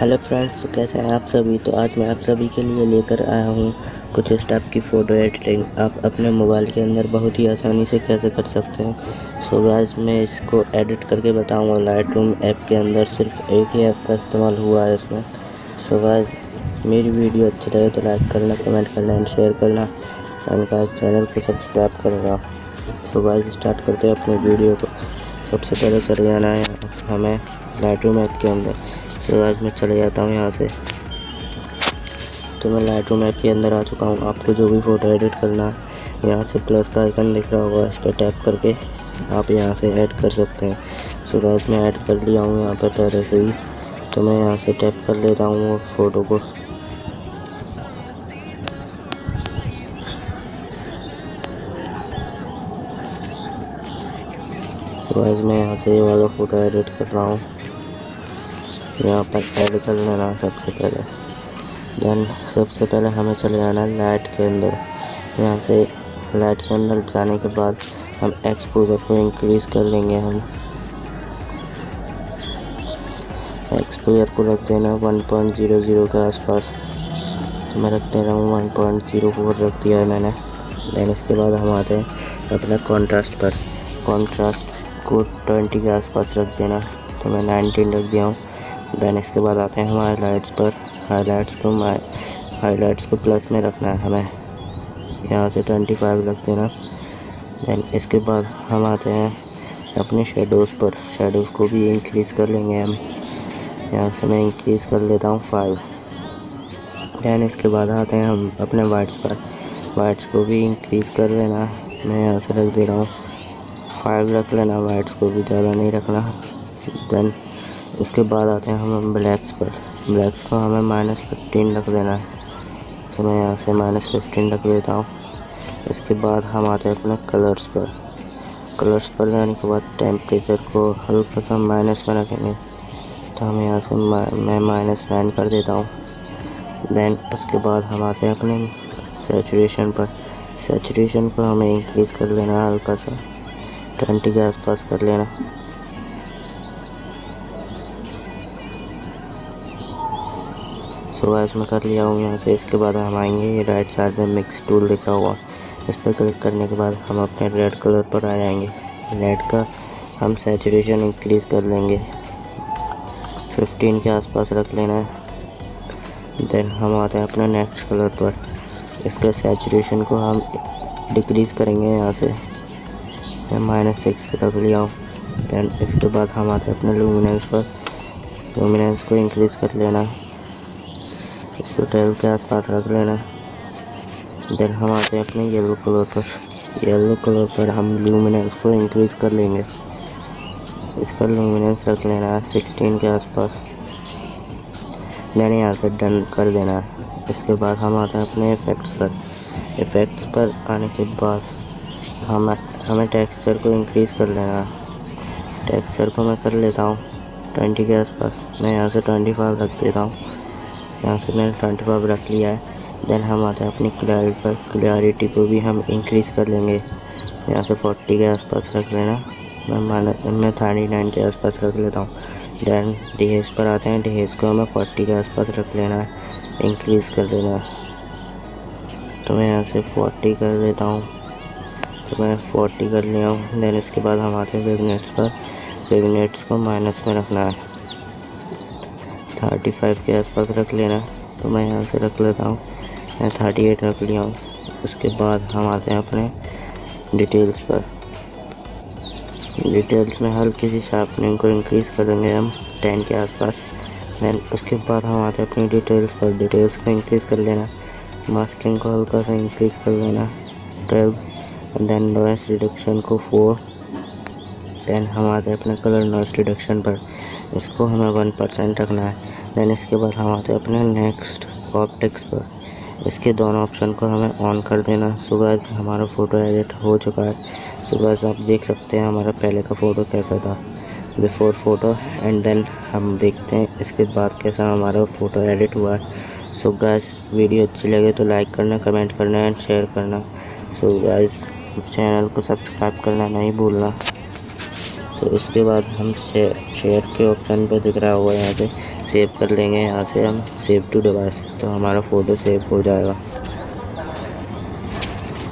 Hello friends, तो कैसे हैं आप सभी। तो आज मैं आप सभी के लिए लेकर आया हूँ कुछ इस टाइप की फ़ोटो एडिटिंग आप अपने मोबाइल के अंदर बहुत ही आसानी से कैसे कर सकते हैं। सो गाइस, मैं इसको एडिट करके बताऊँगा। लाइटरूम ऐप के अंदर सिर्फ एक ही ऐप का इस्तेमाल हुआ है इसमें। सो गाइस, मेरी वीडियो अच्छी लगे तो लाइक करना, कमेंट करना एंड शेयर करना एंड गाइस चैनल को सब्सक्राइब करना। सो गाइस, स्टार्ट करते हैं अपनी वीडियो को। सबसे पहले चले जाना है हमें लाइटरूम ऐप के अंदर। तो आज मैं चले जाता हूँ यहाँ से। तो मैं लाइटरूम ऐप के अंदर आ चुका हूँ। आपको जो भी फ़ोटो एडिट करना है, यहाँ से प्लस का आइकन दिख रहा होगा, इस पर टैप करके आप यहाँ से ऐड कर सकते हैं। सो गाइस, मैं ऐड कर लिया हूँ यहाँ पर पहले से ही। तो मैं यहाँ से टैप कर लेता हूँ वो फ़ोटो को। तो गाइस, मैं यहाँ से ये वाला फ़ोटो एडिट कर रहा हूँ। यहाँ पर ऐड कर लेना सबसे पहले। देन सबसे पहले हमें चले जाना है लाइट के अंदर। यहाँ से लाइट के अंदर जाने के बाद हम एक्सपोजर को इंक्रीज़ कर लेंगे। हम एक्सपोजर को रख देना 1.00 के आसपास। तो मैं रख दे रहा हूँ 1.04 रख दिया है मैंने। देन इसके बाद हम आते हैं अपने कॉन्ट्रास्ट पर। कॉन्ट्रास्ट को 20 के आसपास रख देना। तो मैं 19 रख दिया हूँ। देन इसके बाद आते हैं हम हाईलाइट्स पर। हाईलाइट्स को प्लस में रखना है हमें। यहाँ से 25 रख देना। देन इसके बाद हम आते हैं अपने शेडोज़ पर। शेडोज़ को भी इंक्रीज़ कर लेंगे हम। यहाँ से मैं इंक्रीज़ कर लेता हूँ 5। देन इसके बाद आते हैं हम अपने वाइट्स पर। वाइट्स को भी इंक्रीज़ कर लेना। मैं यहाँ से रख दे रहा हूँ 5 रख लेना। वाइट्स को भी ज़्यादा नहीं रखना। देन इसके बाद आते हैं हम ब्लैक्स पर। ब्लैक्स को हमें -15 रख देना है। तो मैं यहाँ से -15 रख देता हूँ। इसके बाद हम आते हैं अपने कलर्स पर। कलर्स पर जाने के बाद टेम्परेचर को हल्का सा माइनस में रखेंगे। तो हम यहाँ से मैं -9 कर देता हूँ। देन उसके बाद हम आते हैं अपने सैचुरेशन पर। सैचुरेशन को हमें इंक्रीज़ कर लेना है हल्का सा, 20 के आसपास कर लेना। सो गाइस, मैं कर लिया हूँ यहाँ से। इसके बाद हम आएंगे, ये राइट साइड में मिक्स टूल दिख रहा होगा, इस पर क्लिक करने के बाद हम अपने रेड कलर पर आ जाएंगे। रेड का हम सैचुरेशन इंक्रीज़ कर लेंगे, 15 के आसपास रख लेना है। देन हम आते हैं अपने नेक्स्ट कलर पर। इसका सैचुरेशन को हम डिक्रीज़ करेंगे यहाँ से। मैं -6 रख लिया हूँ। देन इसके बाद हम आते हैं अपने लुमिनेंस पर। लुमिनेंस को इंक्रीज़ कर लेना, इसको 12 के आसपास रख लेना। देन हम आते हैं अपने येलो कलर पर। येलो कलर पर हम लुमिनेंस को इंक्रीज़ कर लेंगे। इसका लुमिनेंस रख लेना है 16 के आसपास। देन यहाँ से डन कर देना है। इसके बाद हम आते हैं अपने इफ़ेक्ट्स पर। इफ़ेक्ट्स पर आने के बाद हमें टेक्सचर को इंक्रीज़ कर लेना है। टेक्सचर को मैं कर लेता हूँ 20 के आसपास। मैं यहाँ से 25 रख देता हूँ। यहाँ से मैंने 25 रख लिया है। देन हम आते हैं अपनी क्लैरिटी पर। क्लैरिटी को भी हम इंक्रीज़ कर लेंगे। यहाँ से 40 के आसपास रख लेना। मैं 39 के आसपास रख लेता हूँ। देन डिहेज पर आते हैं। डिहेज को हमें 40 के आसपास रख लेना है, इंक्रीज़ कर देना है। तो मैं यहाँ से 40 कर देता हूँ। तो मैं 40 कर लिया हूँ। देन इसके बाद हम आते हैं विग्नेट्स पर। विग्नेट्स को माइनस में रखना है, 35 के आसपास रख लेना। तो मैं यहाँ से रख लेता हूँ, मैं 38 रख लिया हूँ। उसके बाद हम आते हैं अपने डिटेल्स पर। डिटेल्स में हल्की सी शार्पनिंग को इंक्रीज़ करेंगे हम 10 के आसपास। देन उसके बाद हम आते हैं अपनी डिटेल्स पर। डिटेल्स को इंक्रीज़ कर लेना। मास्किंग को हल्का सा इंक्रीज़ कर लेना 12। देन नॉइस रिडक्शन को 4। देन हम आते हैं अपने कलर नॉइस रिडक्शन पर। इसको हमें 1% रखना है। देन इसके बाद हम आते हैं अपने नेक्स्ट ऑप्टिक्स पर। इसके दोनों ऑप्शन को हमें ऑन कर देना। सो गाइस, हमारा फ़ोटो एडिट हो चुका है। सो गाइस, आप देख सकते हैं हमारा पहले का फ़ोटो कैसा था, बिफोर फ़ोटो, एंड देन हम देखते हैं इसके बाद कैसा हमारा फ़ोटो एडिट हुआ है। सो गाइस, वीडियो अच्छी लगे तो लाइक करना, कमेंट करना एंड शेयर करना। सो गाइस, चैनल को सब्सक्राइब करना नहीं भूलना। तो इसके बाद हम शेयर के ऑप्शन पे दिख रहा होगा, यहाँ पे सेव कर लेंगे यहाँ से हम सेव टू डिवाइस, तो हमारा फ़ोटो सेव हो जाएगा।